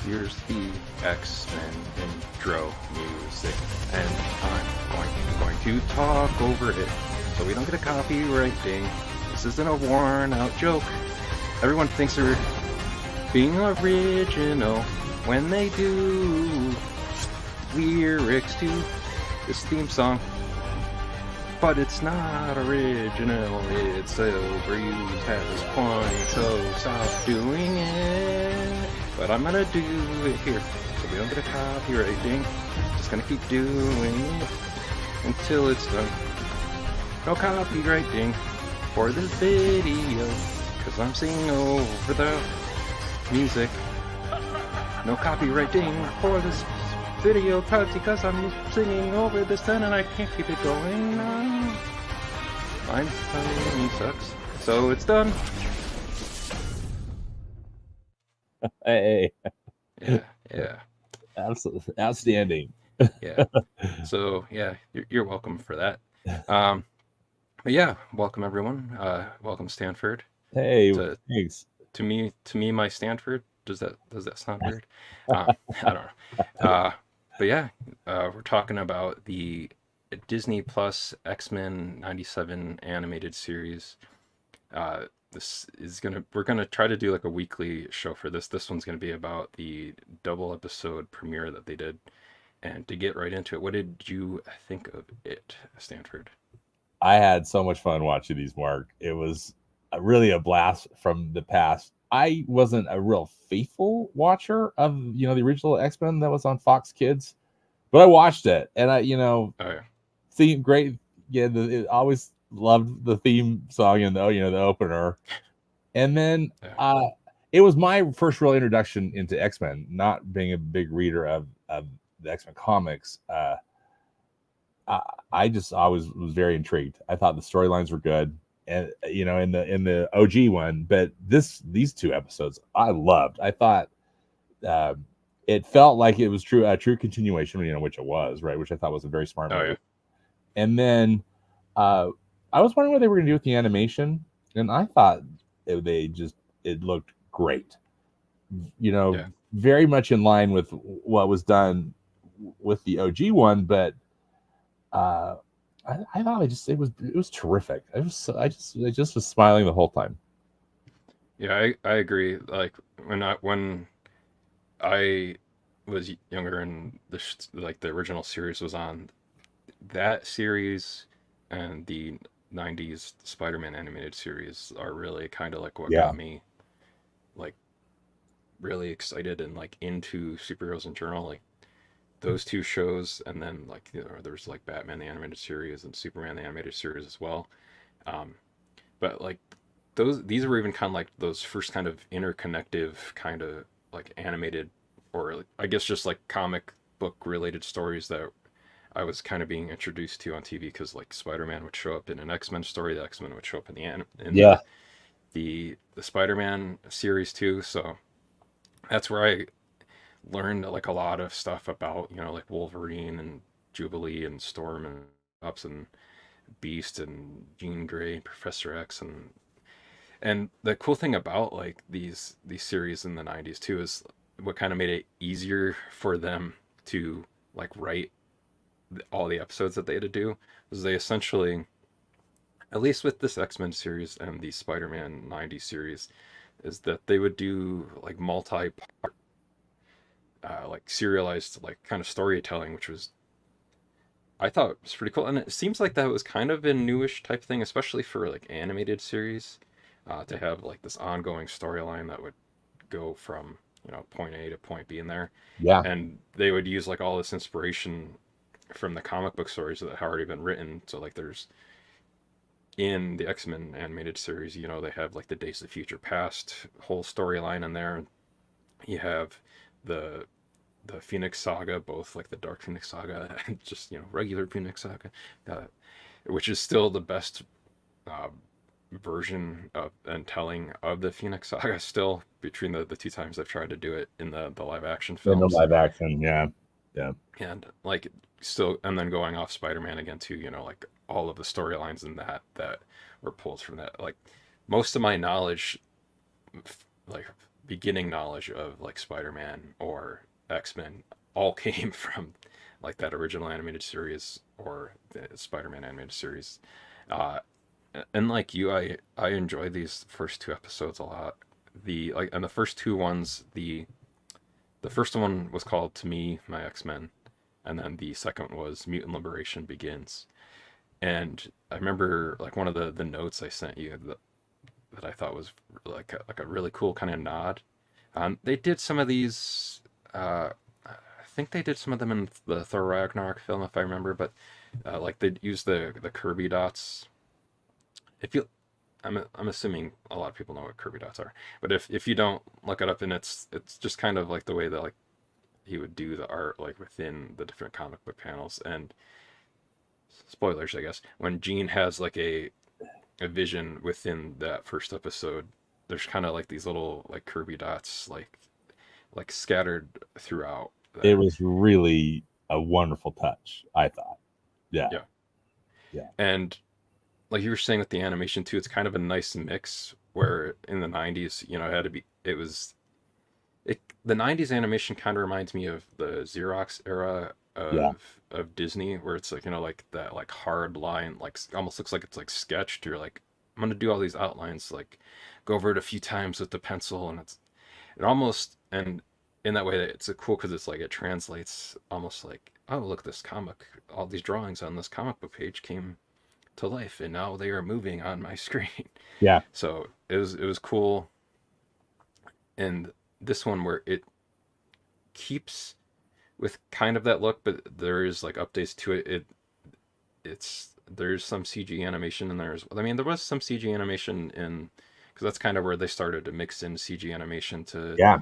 Here's the X-Men intro music, and I'm going to talk over it so we don't get a copyright ding. This isn't a worn-out joke. Everyone thinks they're being original when they do lyrics to this theme song. But it's not original, it's overused at this point, so stop doing it. But I'm gonna do it here, so we don't get a copyright ding. Just gonna keep doing it until it's done. No copyright ding for this video, cause I'm singing over the music. No copyright ding for this video because I'm singing over this then and I can't keep it going on. My timing sucks. So it's done. Hey. Yeah. Absolutely outstanding. Yeah. So yeah, you're welcome for that. But yeah, welcome everyone. Welcome Stanford. Hey, thanks. To me, my Stanford. Does that sound weird? I don't know. But yeah, we're talking about the Disney Plus X-Men '97 animated series. We're gonna try to do like a weekly show for this. This one's gonna be about the double episode premiere that they did. And to get right into it, what did you think of it, Stanford? I had so much fun watching these, Mark. It was really a blast from the past. I wasn't a real faithful watcher of the original X-Men that was on Fox Kids, but I watched it, and theme great. Yeah, it always loved the theme song and the opener, and then it was my first real introduction into X-Men. Not being a big reader of the X-Men comics, I was very intrigued. I thought the storylines were good, and in the OG one, but these two episodes I loved. I thought it felt like it was a true continuation, which it was, right? Which I thought was a very smart move. And then I was wondering what they were going to do with the animation, and I thought it looked great. Very much in line with what was done with the OG one, but I thought it was terrific. I just was smiling the whole time. Yeah, I agree. Like when I was younger and the original series was on, that series and the '90s Spider-Man animated series are really kind of like what got me like really excited and like into superheroes in general. Like those two shows, and then like there's like Batman the animated series and Superman the animated series as well. But like these were even kind of like those first kind of interconnective kind of like animated, or I guess just like comic book related stories that I was kind of being introduced to on TV, because like Spider-Man would show up in an X-Men story, the X-Men would show up in the Spider-Man series too. So that's where I learned like a lot of stuff about like Wolverine and Jubilee and Storm and Ups and Beast and Jean Grey and Professor X, and the cool thing about like these series in the '90s too is what kind of made it easier for them to like write all the episodes that they had to do was they essentially, at least with this X-Men series and the Spider-Man '90s series, is that they would do like multi-part like serialized like kind of storytelling, which was I thought was pretty cool. And it seems like that was kind of a newish type thing, especially for like animated series, to have like this ongoing storyline that would go from point A to point B in there. And they would use like all this inspiration from the comic book stories that had already been written. So like there's in the X-Men animated series, they have like the Days of Future Past whole storyline in there. You have the Phoenix Saga, both like the Dark Phoenix Saga and just regular Phoenix Saga, which is still the best version of and telling of the Phoenix Saga still between the two times I've tried to do it in the live action films. In the live action, yeah. And like still, and then going off Spider-Man again too, like all of the storylines in that were pulled from that. Like most of my knowledge, like beginning knowledge of like Spider-Man or X-Men all came from like that original animated series or the Spider-Man animated series. Uh, and like you, I enjoy these first two episodes a lot. The like and the first two ones, the first one was called To Me, My X-Men, and then the second was Mutant Liberation Begins. And I remember like one of the notes I sent you that I thought was like a really cool kind of nod. They did some of these. I think they did some of them in the Thor Ragnarok film, if I remember. But like they used the Kirby dots. If you, I'm assuming a lot of people know what Kirby dots are. But if you don't look it up, and it's just kind of like the way that like he would do the art like within the different comic book panels. And spoilers, I guess, when Jean has like a vision within that first episode, there's kind of like these little like Kirby dots like scattered throughout It there. was really a wonderful touch, I thought. Yeah, Yeah. yeah, And like you were saying with the animation too, it's kind of a nice mix where in the 90s, you know, it had to be it was it the 90s animation kind of reminds me of the Xerox era yeah. of Disney where it's like, you know, like that like hard line like almost looks like it's like sketched. You're like I'm going to do all these outlines like go over it a few times with the pencil and it almost and in that way it's a cool because it's like it translates almost like oh look this comic all these drawings on this comic book page came to life and now they are moving on my screen. Yeah. So it was cool. And this one where it keeps with kind of that look, but there is like updates to it. It's there's some CG animation in there as well. I mean, there was some CG animation in because that's kind of where they started to mix in CG animation to Yeah.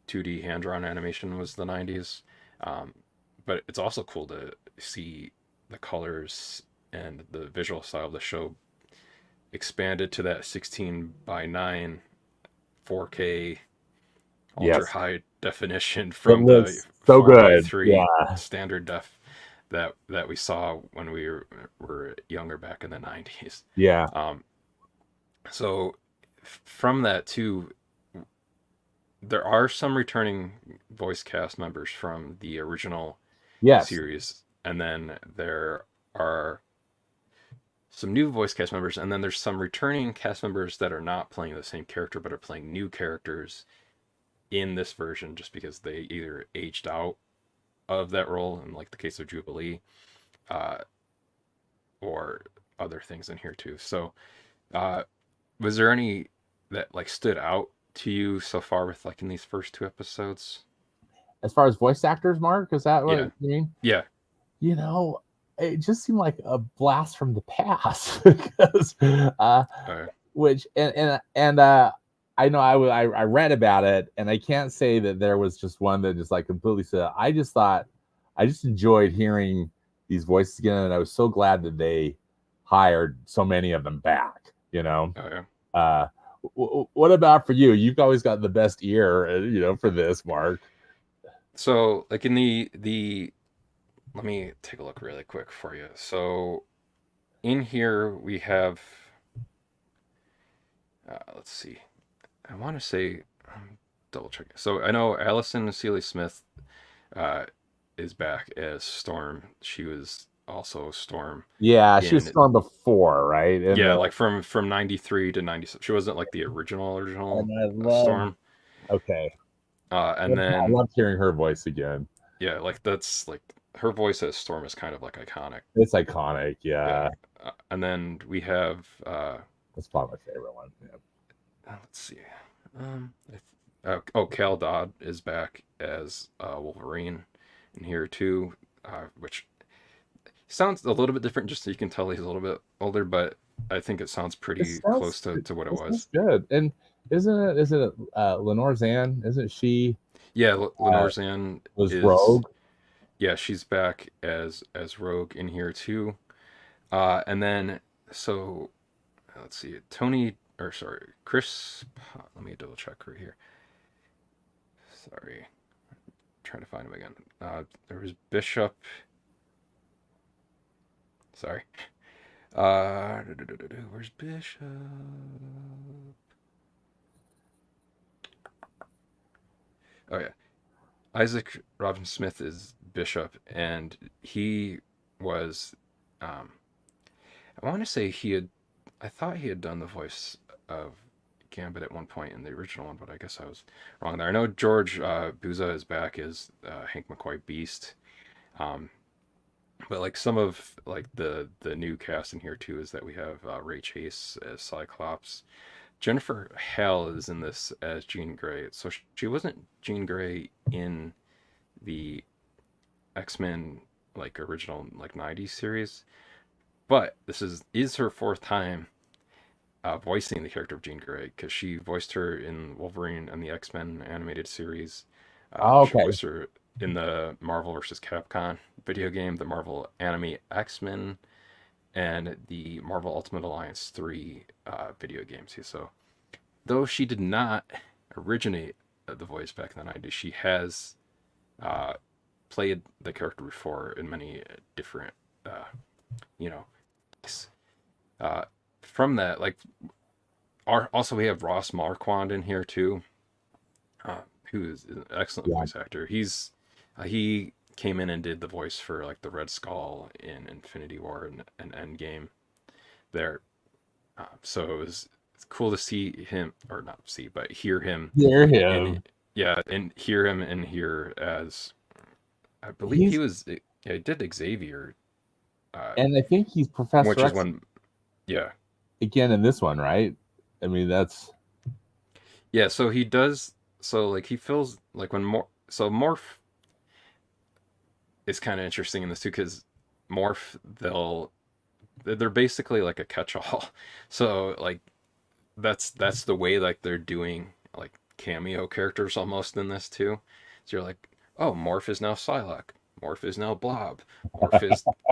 2D hand drawn animation was the 90s. Um, but it's also cool to see the colors and the visual style of the show expanded to that 16 by 9 4K ultra Yes. high definition It from the looks so 4 by good. 3 Yeah. standard def that we saw when we were younger back in the 90s. Yeah. Um, so from that too, there are some returning voice cast members from the original Yes. series, and then there are some new voice cast members, and then there's some returning cast members that are not playing the same character but are playing new characters in this version just because they either aged out of that role in like the case of Jubilee, uh, or other things in here too. So uh, was there any that like stood out to you so far with like in these first two episodes? As far as voice actors, Mark, is that what Yeah. you mean? Yeah. You know, it just seemed like a blast from the past because Uh, which and I know I read about it and I can't say that there was just one that just like completely said. I just thought I just enjoyed hearing these voices again, and I was so glad that they hired so many of them back. oh yeah. Uh, what about for you? You've always got the best ear, for this, Mark. So like in the let me take a look really quick for you. So in here we have let's see. I want to say double checking. So I know Allison Seeley Smith uh, is back as Storm. She was also Storm Yeah, she was in Storm before, right? And yeah, like from 93 to 96. She wasn't like the original I love. Storm. Okay, And I then loved hearing her voice again. yeah, like that's like her voice as Storm is kind of like iconic. It's iconic. Yeah. Yeah, And then we have that's probably my favorite one. Yeah. let's see. Oh, Cal Dodd is back as Wolverine in here too, which sounds a little bit different. Just so you can tell he's a little bit older, but I think it sounds It pretty sounds close to what it it was. sounds good. And isn't it Lenore Zan? Isn't she Yeah, uh, Lenore Zan was is Rogue? yeah, she's back as Rogue in here too. And then so let's see, Tony or sorry, Chris. Let me double check right here. Sorry, trying to find him again. There was Bishop. Sorry. Where's Bishop? Oh yeah, Isaac Robin Smith is Bishop, and he was. Um, I want to say he had. I thought he had done the voice of Gambit at one point in the original one, but I guess I was wrong there. I know George Buza is back as Hank McCoy Beast, um, but like some of like the new cast in here too is that we have Ray Chase as Cyclops. Jennifer Hale is in this as Jean Grey. So she wasn't Jean Grey in the X-Men like original like 90s series, but this is her fourth time voicing the character of Jean Grey because she voiced her in Wolverine and the X-Men animated series. Oh, She okay. voiced her in the Marvel vs. Capcom video game, the Marvel Anime X-Men, and the Marvel Ultimate Alliance 3 video games. So though she did not originate the voice back in the 90s, she has uh, played the character before in many different, uh, you know, uh, from that, like, also we have Ross Marquand in here too, uh, who is an excellent Yeah. voice actor. He came in and did the voice for like the Red Skull in Infinity War and Endgame there. So it was cool to see him, or not see, but hear him Hear in, him. yeah, and hear him in here as I believe he He's was, yeah, he did Xavier, uh, and I think he's which Professor is X one, yeah, again in this one, right? I mean, that's yeah. So he does, so like he feels like when so Morph is kind of interesting in this too because Morph they're basically like a catch-all. So like that's the way like they're doing like cameo characters almost in this too. So you're like, oh, Morph is now Psylocke. Morph is now Blob. Morph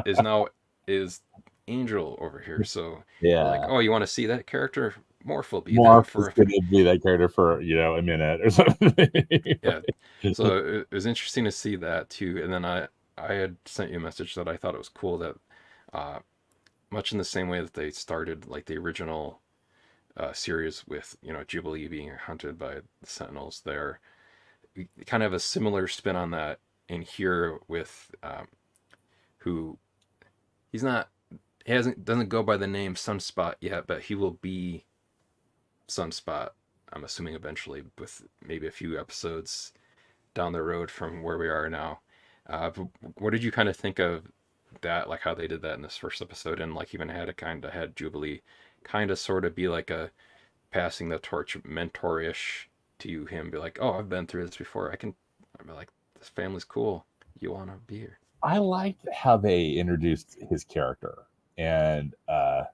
is now is Angel over here. So you're like, yeah. oh, you want to see that character? Morph will be them Morph for is a going to be that character for a minute or something. yeah. So it was interesting to see that too. And then I had sent you a message that I thought it was cool that uh, much in the same way that they started like the original series with Jubilee being hunted by the Sentinels. There, kind of a similar spin on that in here with who he's not he hasn't doesn't go by the name Sunspot yet, but he will be Sunspot. I'm assuming eventually with maybe a few episodes down the road from where we are now. But what did you kind of think of that, like how they did that in this first episode, and like even had Jubilee kind of sort of be like a passing the torch mentor-ish to him, be like, oh, I've been through this before. I'm like, this family's cool. You want to be here? I liked how they introduced his character, and I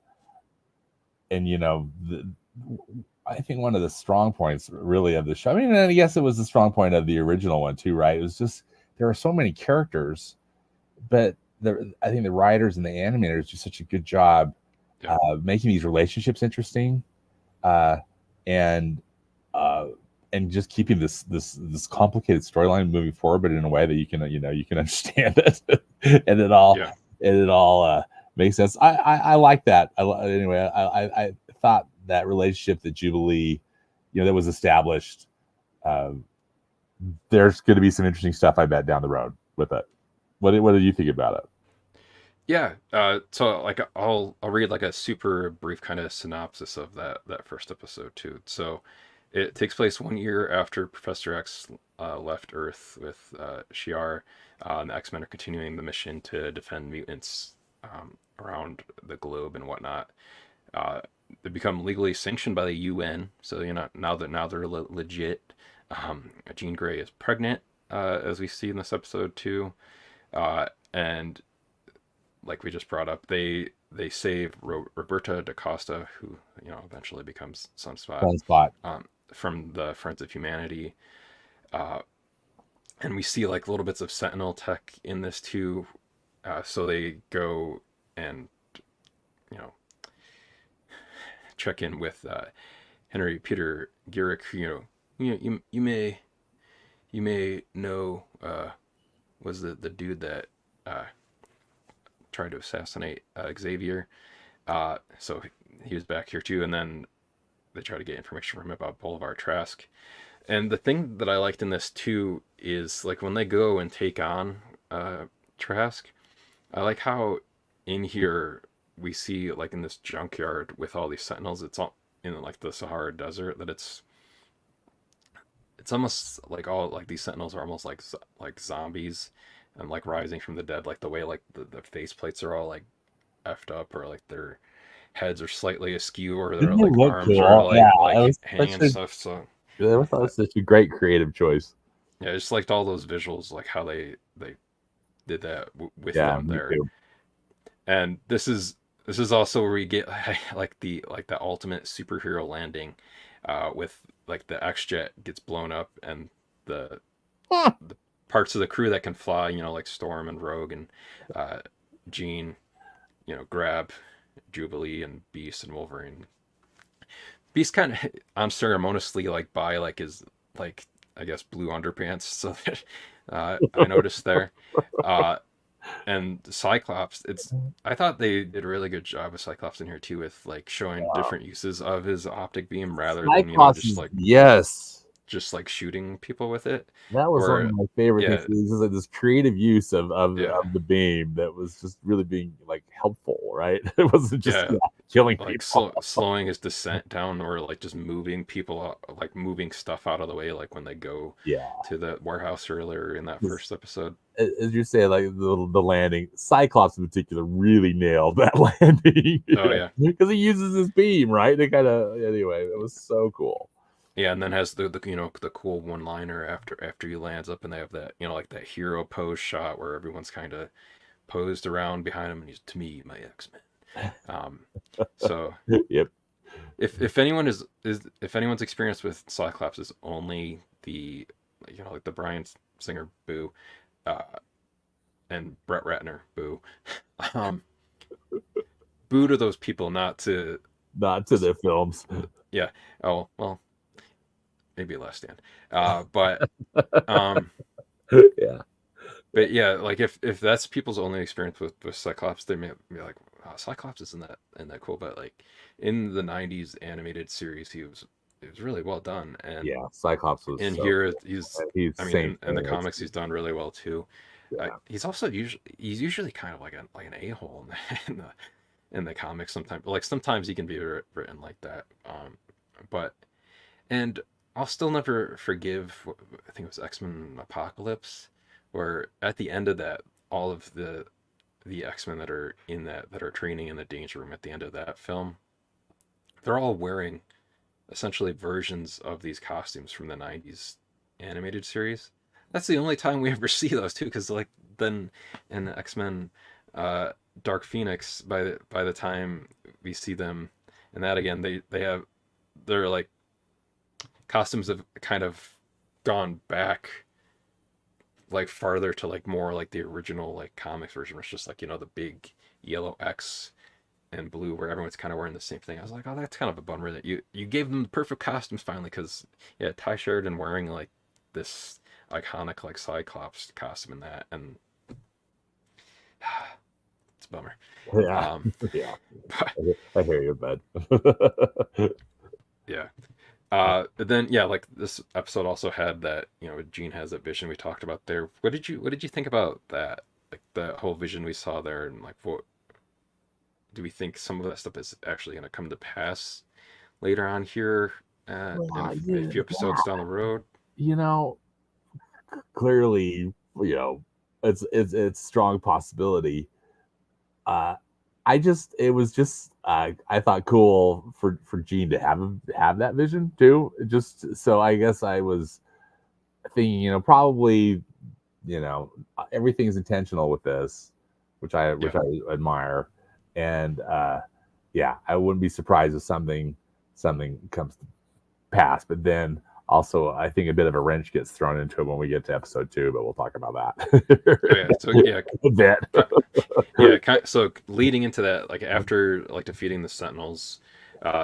think one of the strong points really of the show. I mean, and I guess it was the strong point of the original one too, right? It was just there are so many characters, but I think the writers and the animators do such a good job Yeah, making these relationships interesting, uh, and uh, and just keeping this complicated storyline moving forward, but in a way that you can understand it, and yeah, it all makes sense. I like that. Anyway, I thought that relationship that Jubilee, that was established. Uh, there's going to be some interesting stuff, I bet, down the road with it. What do you think about it? yeah. So like I'll read like a super brief kind of synopsis of that first episode too. So it takes place 1 year after Professor X left Earth with Shi'ar. And the X-Men are continuing the mission to defend mutants around the globe and whatnot. Uh, they become legally sanctioned by the UN. So now they're legit. Jean Grey is pregnant, as we see in this episode too, and like we just brought up, they save Roberta da Costa, who eventually becomes Sunspot, Sunspot. from the Friends of Humanity, uh, and we see like little bits of Sentinel tech in this too. So they go and you know check in with Henry Peter Garrick, who you may know was the dude that uh, tried to assassinate Xavier. So he was back here too, and then they try to get information from him about Boulevard Trask. And the thing that I liked in this too is like when they go and take on Trask, I like how in here we see like in this junkyard with all these sentinels, it's all in like the Sahara Desert that it's almost like all like these sentinels are almost like zombies and like rising from the dead, like the way like the face plates are all like effed up or like their heads are slightly askew or their Didn't they like look arms are cool? Yeah, it like was hanging such and a stuff. So that uh, was such a great creative choice. yeah, I just liked all those visuals, like how they did that with Yeah, them me there. too. And this is also where we get like the ultimate superhero landing, with like the X jet gets blown up and the Huh. the parts of the crew that can fly, like Storm and Rogue and uh, Jean, grab Jubilee and Beast and Wolverine. Beast kind of unceremoniously like buy like his like I guess blue underpants. So that I noticed there. Uh, and Cyclops, I thought they did a really good job with Cyclops in here too, with like showing different uses of his optic beam rather than Cyclops is yes. just like shooting people with it. That was one of Or my favorite things. yeah, It was just like this creative use yeah, of the beam that was just really being like helpful, right? It wasn't just yeah, killing like people. slowing his descent down, or like just moving people out, like moving stuff out of the way, like when they go Yeah. to the warehouse earlier in that first episode. As you say, like the landing, Cyclops in particular really nailed that landing Oh yeah, because he uses his beam, right? To kind of anyway, it was so cool. yeah, and then has the cool one liner after he lands up, and they have that like that hero pose shot where everyone's kind of posed around behind him, and he's to me my X-Men. Um, so Yep. if anyone if anyone's experience with Cyclops is only the like the Bryan Singer boo, uh, and Brett Ratner boo, um, boo to those people, not to Not to their films. yeah. Oh well, maybe Last Stand, but um. Yeah. But yeah, like if that's people's only experience with Cyclops, they may be like, "Wow, Cyclops isn't that cool." But like in the '90s animated series, it was really well done, and Yeah. Cyclops was in so here cool. he's, He's I mean, same in the thing. comics he's done really well too. Yeah. He's usually kind of like an a-hole in in the comics sometimes. Like sometimes he can be written like that, but and I'll still never forgive. I think it was X-Men Apocalypse, where at the end of that, all of the X-Men that are training in the Danger Room at the end of that film, they're all wearing essentially versions of these costumes from the '90s animated series. That's the only time we ever see those too, because like then in X-Men uh, Dark Phoenix, by the time we see them and that again, they're like costumes have kind of gone back like farther to like more like the original like comics version, where it's just like the big yellow X and blue, where everyone's kind of wearing the same thing. I was like, oh, that's kind of a bummer that you gave them the perfect costumes finally, because yeah, Ty Sheridan wearing like this iconic like Cyclops costume in that, and it's a bummer. Yeah. Um, Yeah. but I hear you, bud. yeah. But then yeah, like this episode also had that Jean has that vision we talked about there. What did you think about that? Like the whole vision we saw there, and like what do we think some of that stuff is actually going to come to pass later on here, in Well, a yeah, few episodes down the road? you know, clearly, it's strong possibility. Uh, it was just I thought cool for Gene to have that vision too. Just so I guess I was thinking, probably, everything's intentional with this, which Yeah, I admire, and yeah, I wouldn't be surprised if something comes to pass. But then also, I think a bit of a wrench gets thrown into it when we get to episode 2, but we'll talk about oh yeah, so that yeah, a bit. yeah, so leading into that, like after like defeating the Sentinels,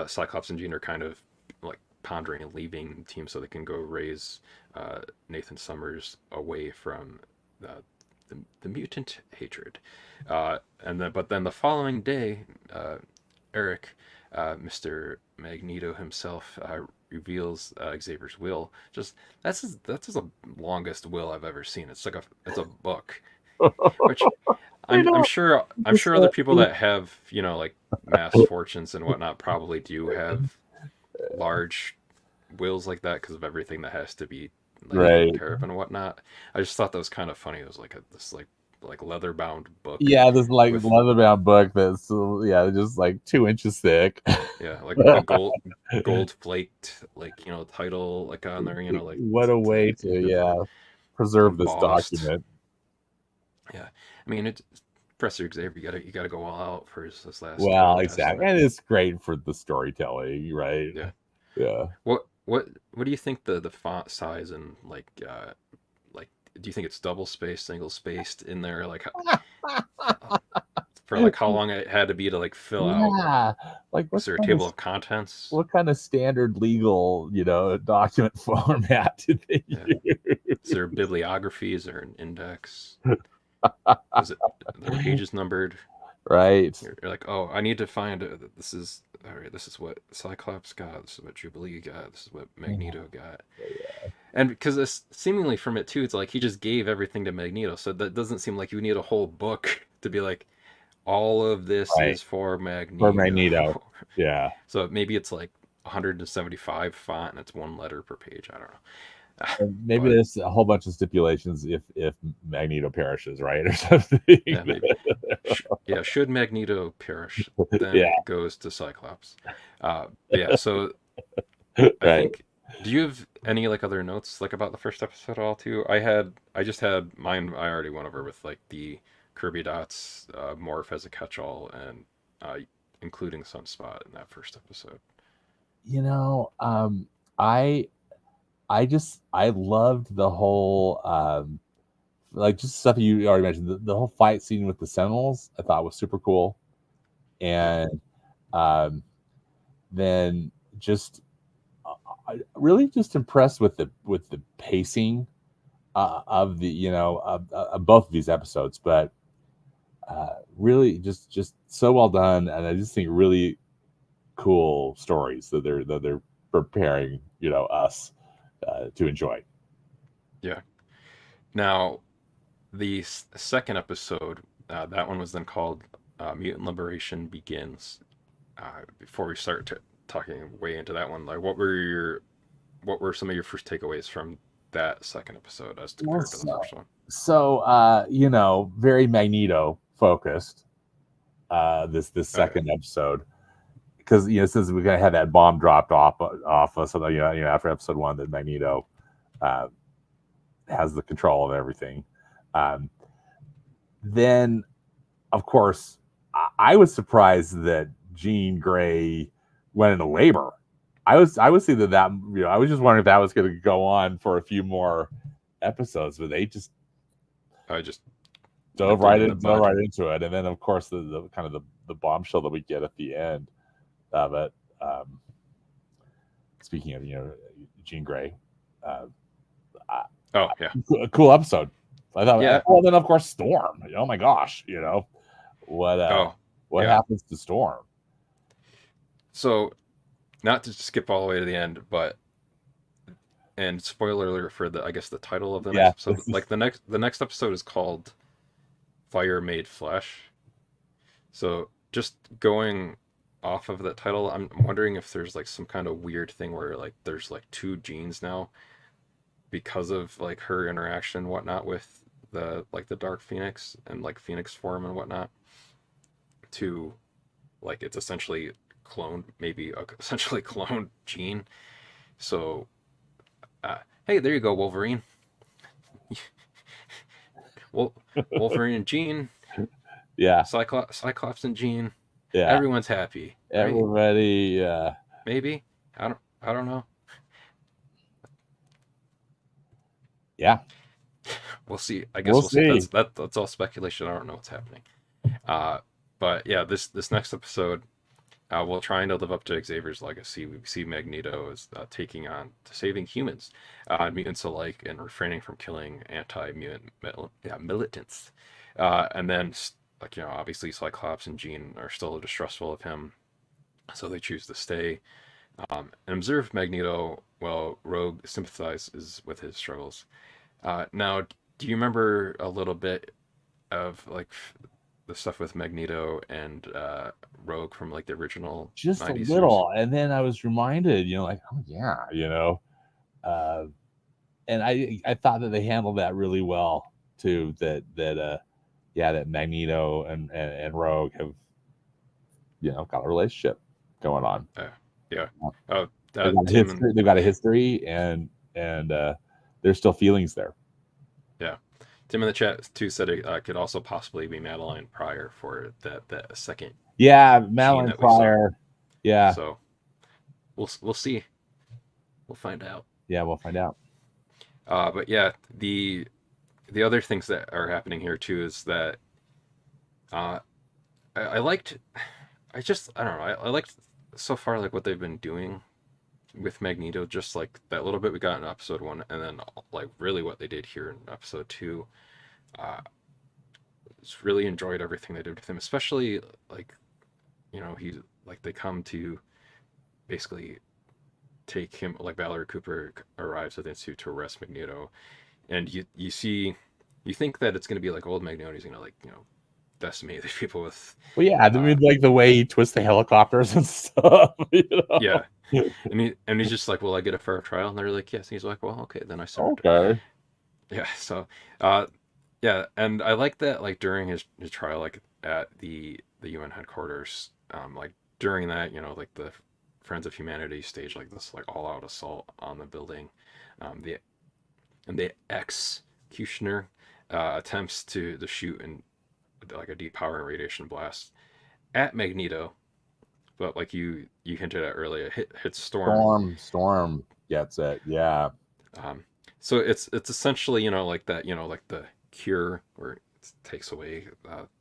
Cyclops and Jean are kind of like pondering and leaving the team so they can go raise Nathan Summers away from the mutant hatred. But then the following day, Eric, Mr. Magneto himself, reveals Xavier's will. Just that's the longest will I've ever seen. It's a book, which I I'm know. sure other people that have, you know, like mass fortunes and whatnot probably do have large wills like that because of everything that has to be like taken Right. care of and whatnot. I just thought that was kind of funny. It was like this like leather bound book Yeah, this like with leather bound book that's yeah, just like 2 inches thick. yeah, like with the gold flaked like, you know, title like on there, you know, like What a way to preserve this embossed. document. Yeah, I mean it. Professor Xavier, you gotta go all out for his last Well, exactly, testament. and it's great for the storytelling, right? Yeah. Yeah. What do you think the font size and like do you think it's double spaced, single spaced in there? Like for like how long it had to be to like fill out? Yeah, like Was there a table of contents? what kind of standard legal, document format did they Yeah. use? Is there a bibliography? Is there an index? Is it the pages numbered? Right. You're like, oh, I need to find this is all right. This is what Cyclops got. This is what Jubilee got. This is what Magneto got. And because it's seemingly from it too, it's like he just gave everything to Magneto. So that doesn't seem like you need a whole book to be like, all of this Right. is for For Magneto. Magneto. Yeah. So maybe it's like 175 font and it's one letter per page. I don't know. And maybe But there's a whole bunch of stipulations if Magneto perishes, right, or something. yeah, maybe. Yeah, should Magneto perish, then Yeah. it goes to Cyclops. But yeah, so I Right. think. Do you have any like other notes like about the first episode at all too? I just had mine. I already went over with like the Kirby Dots morph as a catch-all and uh, including Sunspot in that first episode. You know, I I loved the whole like just stuff you already mentioned. The whole fight scene with the Sentinels I thought was super cool, Yeah, and um, then just I really just impressed with the pacing of the of both of these episodes, but really just so well done, and I just think really cool stories that they're preparing us to enjoy. yeah. Now the second episode, that one was then called Mutant Liberation Begins. Before we start talking way into that one, like what were some of your first takeaways from that second episode as Well, compared to the first one? very Magneto focused this Oh yeah, second episode, because since we had that bomb dropped off us, so after episode one that Magneto uh, has the control of everything. Um, then, of course, I was surprised that Jean Grey went into labor. I was thinking that I was just wondering if that was going to go on for a few more episodes, but they just I just dove nipped it right in the in, dove bud. right into it, and then of course the kind of the bombshell that we get at the end of it. Speaking of Jean Grey, uh, Oh yeah, a cool episode. I thought. yeah. Well, then of course Storm. Oh my gosh, what Oh what yeah. happens to Storm? So not to skip all the way to the end, but and spoiler alert for the I guess the title of the next Yeah, episode. Like the next episode is called Fire Made Flesh. So just going off of that title, I'm wondering if there's like some kind of weird thing where like there's like two genes now because of like her interaction and whatnot with the Dark Phoenix and like Phoenix form and whatnot. To like it's essentially cloned, maybe essentially cloned gene. So hey, there you go, Wolverine. Well, Wolverine and Jean, yeah, Cyclops and Jean. yeah. Everyone's happy, right? Everybody, Maybe. I don't know. yeah. We'll see. I guess We'll we'll see. see. That's all speculation. I don't know what's happening. Uh, but yeah, this next episode, we'll trying to live up to Xavier's legacy. We see Magneto as taking on to saving humans, mutants alike, and refraining from killing anti-mutant militants. And then, like obviously Cyclops and Jean are still distrustful of him, so they choose to stay. and observe Magneto while Rogue sympathizes with his struggles. Now, do you remember a little bit of like the stuff with Magneto and Rogue from like the original Just a '90s series? little, and then I was reminded, like, oh yeah, uh, and I thought that they handled that really well too. That Magneto and Rogue have got a relationship going on. Yeah. They've That got a Tim and history. They've got a history, and there's still feelings there. yeah, Tim in the chat too said it could also possibly be Madeline Pryor for that second Yeah, gene Madeline that we saw. Pryor. Yeah, So we'll see. We'll find out. yeah, we'll find out. But yeah, the other things that are happening here too is that uh, I liked. I don't know. I liked so far like what they've been doing with Magneto, just like that little bit we got in episode 1, and then like really what they did here in episode 2. Uh, just really enjoyed everything they did with him, especially like he like they come to basically take him, like Valerie Cooper arrives at the Institute to arrest Magneto, and you think that it's going to be like old Magneto, he's going to like decimate these people with Well, yeah, I mean, like the way he twists the helicopters and stuff. yeah, and he's just like, well, I get a fair trial, and they're like, yes, and he's like, well, okay, then I surrender. Okay. Yeah, so uh yeah, and I like that like during his trial, like at the UN headquarters, like during that, like the Friends of Humanity stage like this like all out assault on the building. The and the executioner attempts to shoot and like a deep power and radiation blast at Magneto, but like you hinted at earlier, hits Storm. Storm gets it. Yeah. Um, so it's essentially like that like the cure where it takes away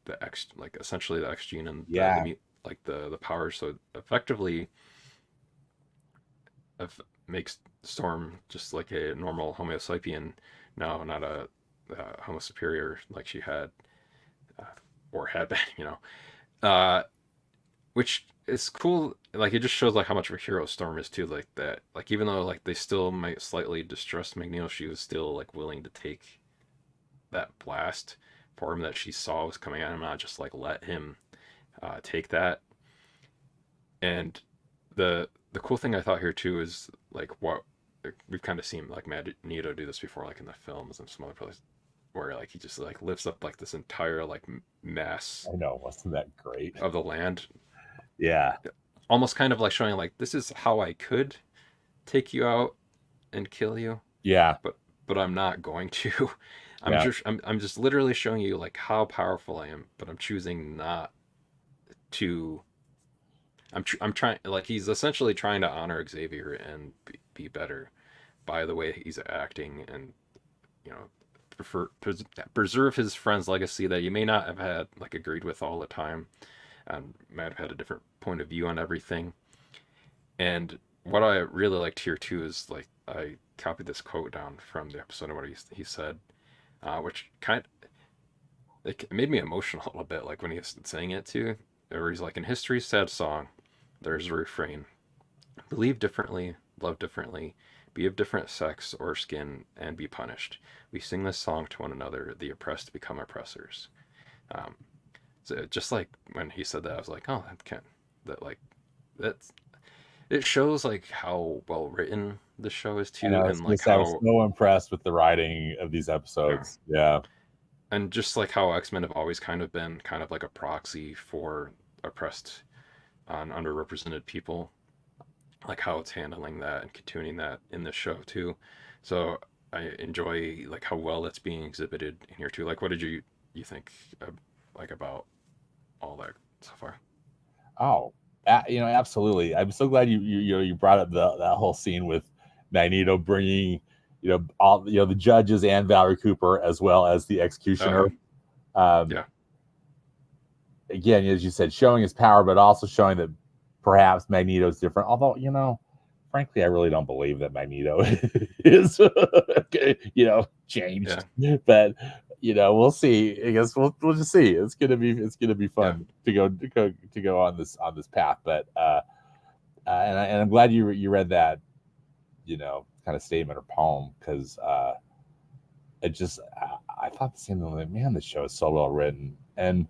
the X, like essentially the X gene and Yeah. like the power. So effectively, makes Storm just like a normal Homo sapien now, not a Homo superior like she had uh, or had been. Uh, which is cool. Like it just shows like how much of a hero Storm is too. Like that, like even though like they still might slightly distrust Magneto, she was still like willing to take that blast for him that she saw was coming at him, not just like let him take that. And the cool thing I thought here too is like what we've kind of seen like Magneto do this before, like in the films and some other places, where like he just like lifts up like this entire like mass I know. Wasn't that great? of the land, Yeah. almost kind of like showing like this is how I could take you out and kill you, Yeah. but I'm not going to. Yeah. I'm just literally showing you like how powerful I am, but I'm choosing not to. I'm trying, like he's essentially trying to honor Xavier and be better by the way he's acting, and you know preserve his friend's legacy that you may not have had like agreed with all the time, and might have had a different point of view on everything. And what I really liked here too is like I copied this quote down from the episode of what he said, which kind of, it made me emotional a little bit, like when he was saying it too, where he's like, in history's sad song, there's a refrain: believe differently, love differently, be of different sex or skin, and be punished. We sing this song to one another, the oppressed become oppressors. Um, so just like when he said that, I was like, oh, that like that's it shows like how well written the show is And I too, was and gonna like say I was how so impressed with the writing of these yeah, episodes. Yeah. and just like how X-Men have always kind of been kind of like a proxy for oppressed and underrepresented people, like how it's handling that and continuing that in this show too. So I enjoy like how well that's being exhibited in here too. Like, what did you think like about all that so far? Oh, absolutely. I'm so glad you brought up that whole scene with Magneto bringing all the judges and Valerie Cooper as well as the Oh executioner. yeah, Um, yeah, Again, as you said, showing his power, but also showing that perhaps Magneto's different. Although, frankly, I really don't believe that Magneto is, changed. yeah, But we'll see. I guess we'll just see. It's gonna be yeah. fun to go on this path. But and I'm glad you read that, kind of statement or poem, because it just I thought the same thing. Like, man, this show is so well written, and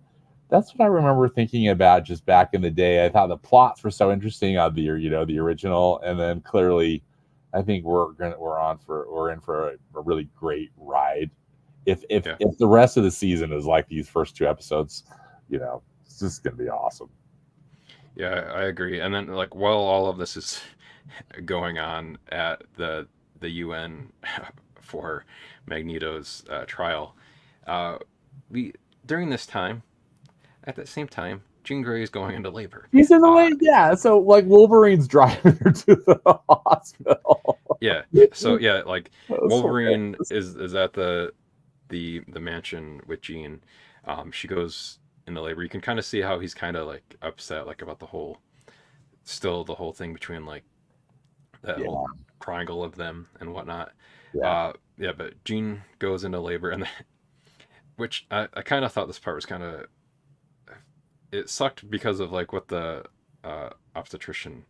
that's what I remember thinking about just back in the day. I thought the plots were so interesting on the original, and then clearly, I think we're in for a really great ride. If the rest of the season is like these first two episodes, it's just gonna be awesome. Yeah, I agree. And then like while all of this is going on at the UN for Magneto's trial, uh, we during this time, at the same time, Jean Grey is going into labor. He's in the way, yeah. So like Wolverine's driving her to the hospital. Yeah. So yeah, like Wolverine is at the mansion with Jean. She goes into labor. You can kind of see how he's kind of like upset, like about the whole thing between like that whole triangle of them and whatnot. Yeah, but Jean goes into labor, and which I kind of thought this part was kind of, it sucked because of like what the obstetrician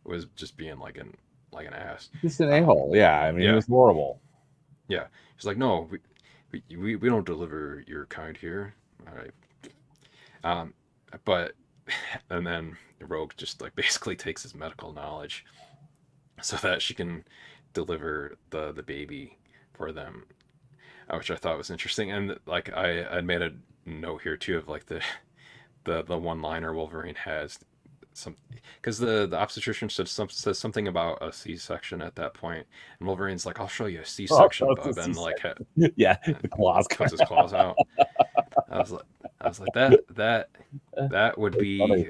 was just being like an ass. Just an a-hole. Yeah, I mean, yeah. It was horrible. Yeah, she's like, no, we don't deliver your kind here. All right. But and then Rogue just like basically takes his medical knowledge so that she can deliver the baby for them, which I thought was interesting. And like I made a note here too of like the one liner Wolverine has, some because the obstetrician says something about a C-section at that point, and Wolverine's like, I'll show you a C-section, bub, and like the claws, puts his claws out. I was like that would be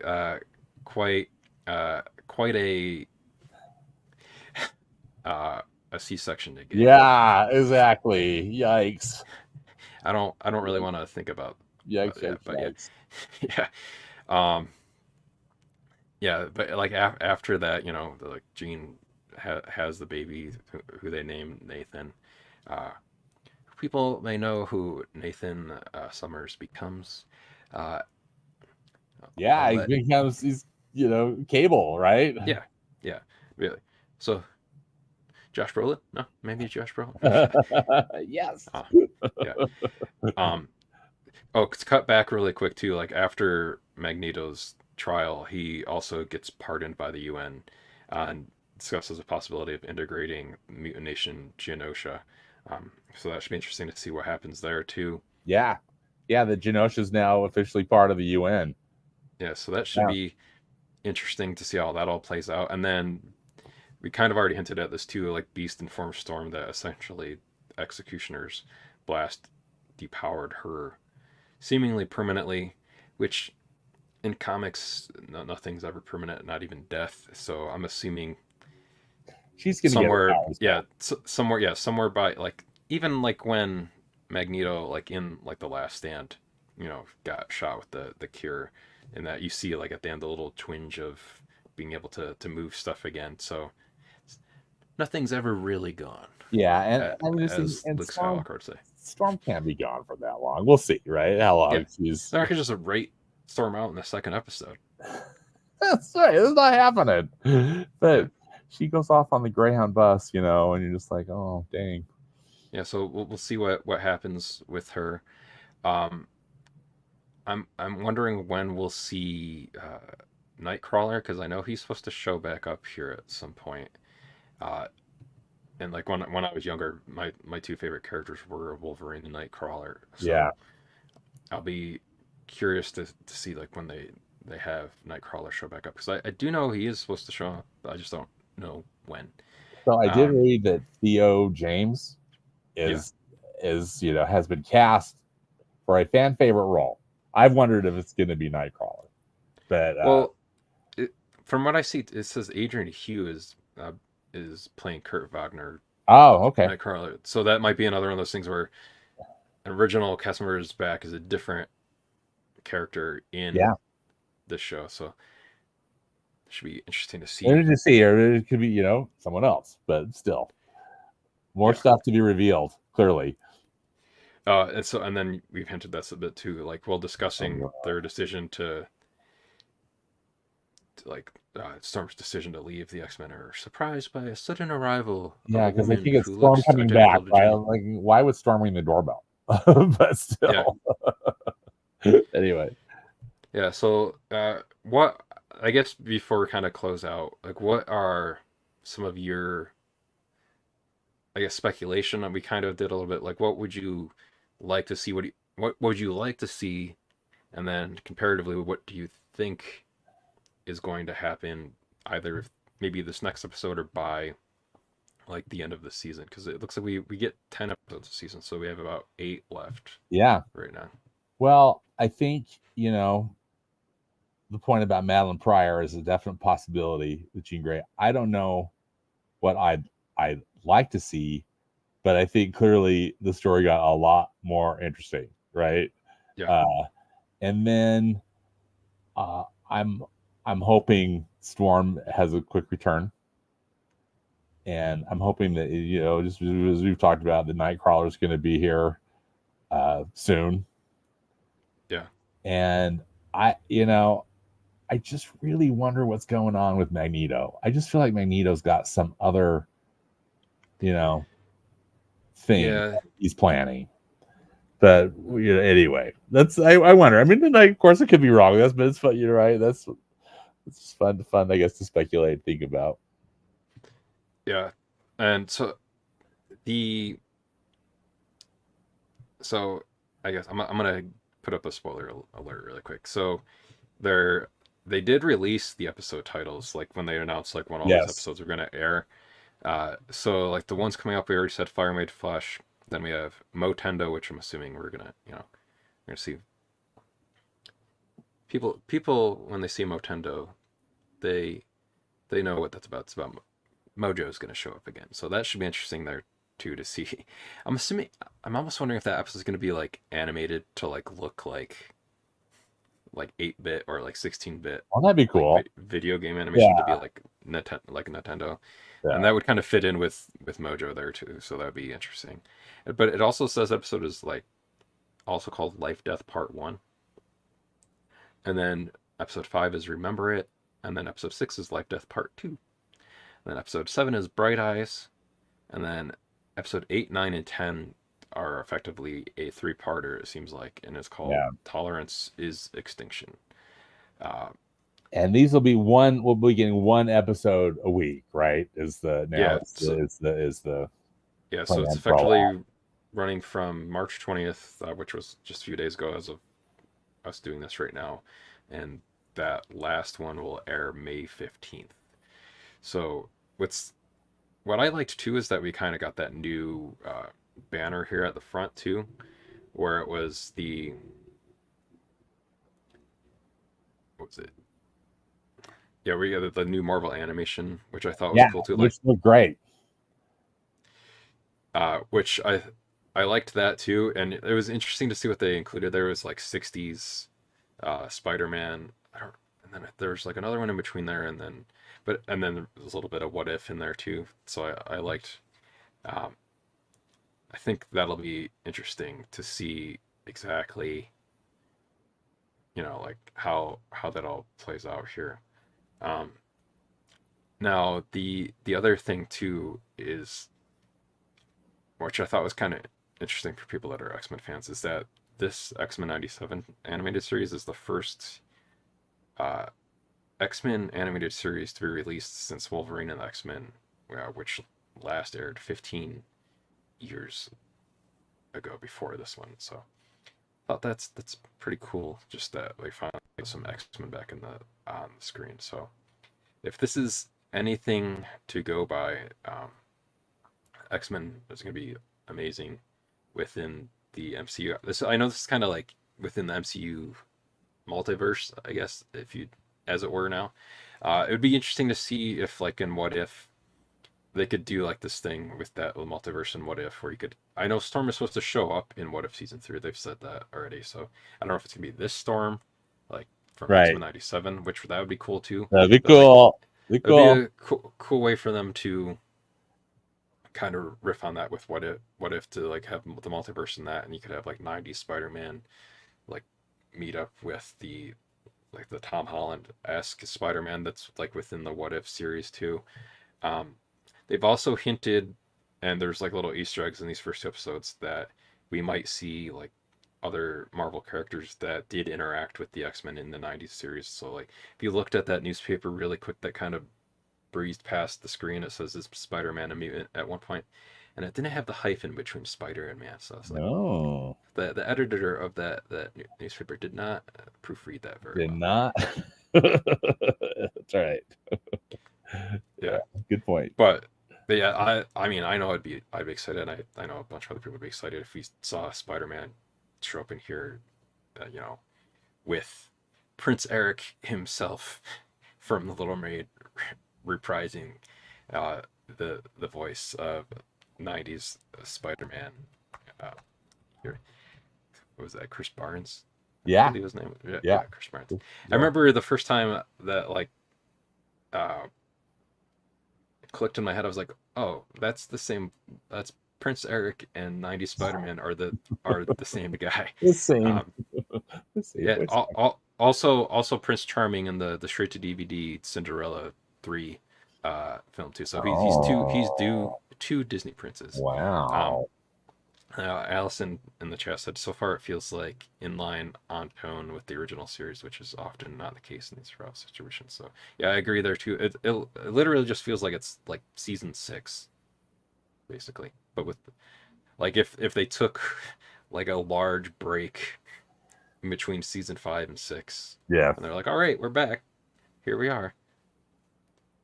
quite a C-section to get. Yeah, exactly. Yikes. I don't really want to think about yikes, but yeah. Yeah, but like after that, like Jean has the baby who they name Nathan. People may know who Nathan Summers becomes. He becomes Cable, right? Yeah, really. So Josh Brolin? No, maybe Josh Brolin. Yes. Yeah. To cut back really quick too. Like after Magneto's trial, he also gets pardoned by the UN and discusses the possibility of integrating mutant nation Genosha. So that should be interesting to see what happens there too. Yeah, the Genosha is now officially part of the UN. Yeah, so that should be interesting to see how that all plays out. And then we kind of already hinted at this too, like Beast informs Storm that essentially Executioner's blast depowered her seemingly permanently, which in comics nothing's ever permanent, not even death. So I'm assuming she's gonna somewhere by like even like when Magneto like in like the Last Stand, got shot with the cure, and that you see like at the end the little twinge of being able to move stuff again. So nothing's ever really gone. Yeah, and as Luke Skywalker would say, Storm can't be gone for that long. We'll see, right? How long she's. I could just rate Storm out in the second episode. That's right. It's not happening. But she goes off on the Greyhound bus, and you're just like, oh, dang. Yeah, so we'll see what happens with her. I'm wondering when we'll see Nightcrawler, because I know he's supposed to show back up here at some point. And like when I was younger, my two favorite characters were Wolverine and Nightcrawler. So I'll be curious to see like when they have Nightcrawler show back up, because I do know he is supposed to show up, but I just don't know when. So I did read that Theo James has been cast for a fan favorite role. I've wondered if it's going to be Nightcrawler, but from what I see, it says Adrian Hugh is playing Kurt Wagner. Oh, okay. Nightcrawler. So that might be another one of those things where an original cast member is back as a different character in this show. So it should be interesting to see. Or it could be, someone else, but still more stuff to be revealed, clearly. And then we've hinted that's a bit too, like while discussing their decision to like Storm's decision to leave the X-Men are surprised by a sudden arrival of Yeah, a because I woman think it's who Storm looks coming back, identical to right? Jean. Like, why would Storm ring the doorbell? But Yeah, still, anyway. yeah. So, what I guess before we kind of close out, like, what are some of your, I guess, speculation? And we kind of did a little bit. Like, what would you like to see? What would you like to see? And then comparatively, what do you think is going to happen? Either maybe this next episode or by like the end of the season, because it looks like we get 10 episodes a season, so we have about 8 left Yeah. right now. Well, I think the point about Madeline Pryor is a definite possibility with Jean Grey. I don't know what I'd like to see, but I think clearly the story got a lot more interesting, right? Yeah, And then uh, I'm I'm hoping Storm has a quick return, and I'm hoping that just as we've talked about, the Nightcrawler is going to be here soon, yeah, and I just really wonder what's going on with Magneto. I just feel like Magneto's got some other, you know, thing yeah, he's planning. But anyway, that's I wonder. I mean, of course, it could be wrong. But it's fun. You're right. It's just fun, I guess, to speculate and think about. yeah. And the so I guess I'm gonna put up a spoiler alert really quick. So they're they did release the episode titles like when they announced like when all these Yes. episodes were gonna air. So like the ones coming up, we already said Fire Made Flesh. Then we have Motendo, which I'm assuming we're gonna see people when they see Motendo, they they know what that's about. It's about Mojo's gonna show up again, so that should be interesting there too to see. I'm assuming I'm almost wondering if that episode is gonna be like animated to like look like 8-bit or like 16-bit Well, that'd be like cool. video game animation to Yeah. be like Nintendo, and Yeah. that would kind of fit in with Mojo there too. So that would be interesting. But it also says episode is like also called Life Death Part One, and then episode 5 is Remember It, and then episode 6 is Life Death Part 2. And then episode 7 is Bright Eyes, and then episode 8, 9, and 10 are effectively a three-parter, it seems like, and it's called Yeah. Tolerance is Extinction. Uh, And these will be one. We'll be getting one episode a week, right? Is the now yeah, so is the yeah, so it's plan for a while. effectively running from March 20th, which was just a few days ago as of us doing this right now, and that last one will air May 15th. So what's what I liked too is that we kind of got that new banner here at the front too, where it was the what was it? Yeah, we got the new Marvel animation, which I thought was Yeah, cool too. Like, which look great. which I liked that too, and it was interesting to see what they included. There was like '60s Spider-Man. I don't, and then there's like another one in between there, and then there's a little bit of What If in there too. So I liked. Um, I think that'll be interesting to see exactly, like how that all plays out here. Um, Now the other thing too is, which I thought was kind of interesting for people that are X-Men fans, is that this X-Men '97 animated series is the first uh, X-Men animated series to be released since Wolverine and the X-Men, which last aired 15 years ago before this one. So I thought that's pretty cool. Just that we finally get some X-Men back in the on the screen. So if this is anything to go by, X-Men is going to be amazing within the MCU. I know this is kind of like within the MCU multiverse, I guess, if you, as it were now. It would be interesting to see if, like, in What If, they could do like this thing with that multiverse and What If, where you could. I know Storm is supposed to show up in What If season 3. They've said that already, so I don't know if it's gonna be this Storm, like from X-Men Right. '97, which that would be cool too. That'd be But like, cool. Be it would be cool. a cool way for them to kind of riff on that with What If to like have the multiverse in that, and you could have like '90s Spider-Man like meet up with the like the Tom Holland-esque Spider-Man that's like within the What If series too. Um, they've also hinted, and there's like little Easter eggs in these first 2 episodes that we might see like other Marvel characters that did interact with the X-Men in the '90s series. So like if you looked at that newspaper really quick, that kind of breezed past the screen, it says "Is Spider-Man a mutant?" at one point, and it didn't have the hyphen between Spider and Man. So I was like, No, the editor of that newspaper did not proofread that very did well. not. That's right. Yeah, Yeah, good point. but yeah, I mean I know I'd be excited. I know a bunch of other people would be excited if we saw Spider-Man show up in here, you know, with Prince Eric himself from The Little Mermaid reprising the voice of '90s Spider-Man. Uh, here, what was that? Chris Barnes, I Yeah, believe his name. Yeah, yeah, yeah, Chris Barnes. I yeah. remember the first time that like uh, clicked in my head. I was like, oh, that's the same. That's Prince Eric and '90s Spider-Man are the same guy. The same, Um, the same yeah. voice. Also Prince Charming in the straight to DVD Cinderella 3 film too. So he's due Oh, 2 Disney princes. Um, wow. Allison in the chat said, so far it feels like in line on tone with the original series, which is often not the case in these route situations. So yeah, I agree there too. It literally just feels like it's like season 6, basically. But with like if they took like a large break in between season 5 and 6, Yeah, and they're like, all right, we're back. Here we are.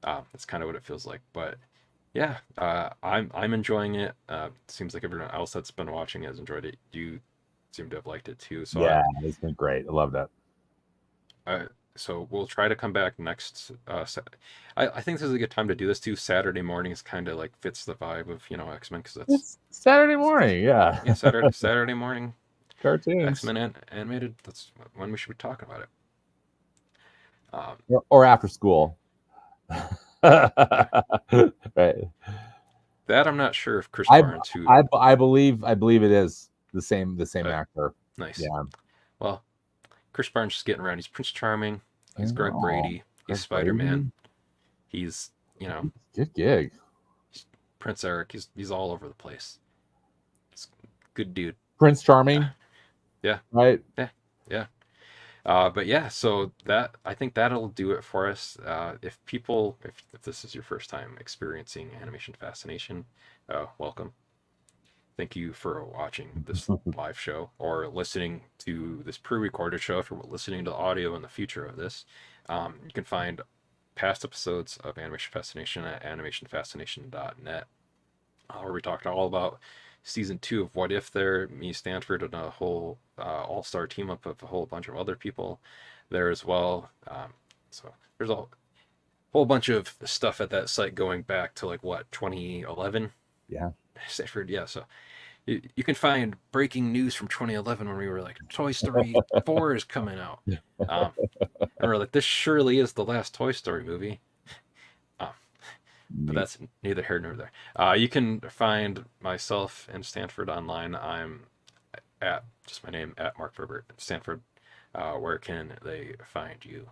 That's kind of what it feels like. But yeah, I'm enjoying it. Seems like everyone else that's been watching has enjoyed it. You seem to have liked it too. So yeah, it's been great. I love that. I so we'll try to come back next. I think this is a good time to do this too. Saturday mornings kind of like fits the vibe of X-Men because that's It's Saturday morning. Yeah, yeah Saturday morning cartoons X-Men animated. That's when we should be talking about it. Um, or after school. yeah, Right. that I'm not sure if Chris I Barnes who I believe it is the same uh, actor. nice. Yeah. Well, Chris Barnes is getting around. He's Prince Charming. He's Greg Oh, Brady. He's Greg Spider Man. Brady. He's Good gig. he's Prince Eric. He's all over the place. He's a good dude. Prince Charming, Yeah, right? yeah, yeah. But yeah, so that I think that'll do it for us. If this is your first time experiencing Animation Fascination, welcome. Thank you for watching this live show or listening to this pre-recorded show. If you're listening to the audio in the future of this, you can find past episodes of Animation Fascination at animationfascination.net, where we talked all about season 2 of What If there, me, Stanford, and a whole all-star team up of a whole bunch of other people there as well. So there's a whole bunch of stuff at that site going back to like what 2011. Yeah. Stanford, yeah. So you can find breaking news from 2011 when we were like, Toy Story 4 is coming out. And we're like, this surely is the last Toy Story movie. Um, but Neat. that's neither here nor there. You can find myself and Stanford online. I'm at just my name, at Mark Verbert, Stanford. Where can they find you?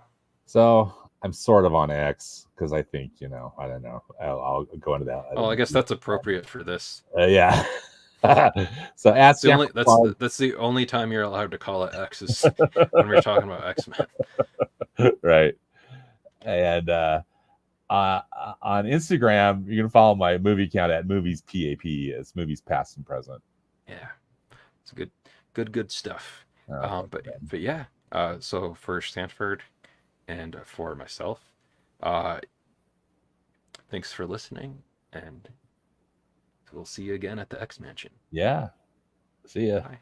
So I'm sort of on X because I think I don't know. I'll go into that. Oh, I guess that's appropriate for this. Yeah. So at It's the only Stanford Park, that's the only time you're allowed to call it X is when we're talking about X-Men. right? And on Instagram, you can follow my movie account at movies PAP. It's movies past and present. Yeah, it's good stuff. Oh, But yeah. So for Stanford and for myself, uh, thanks for listening, and we'll see you again at the X Mansion. yeah. See ya. Bye.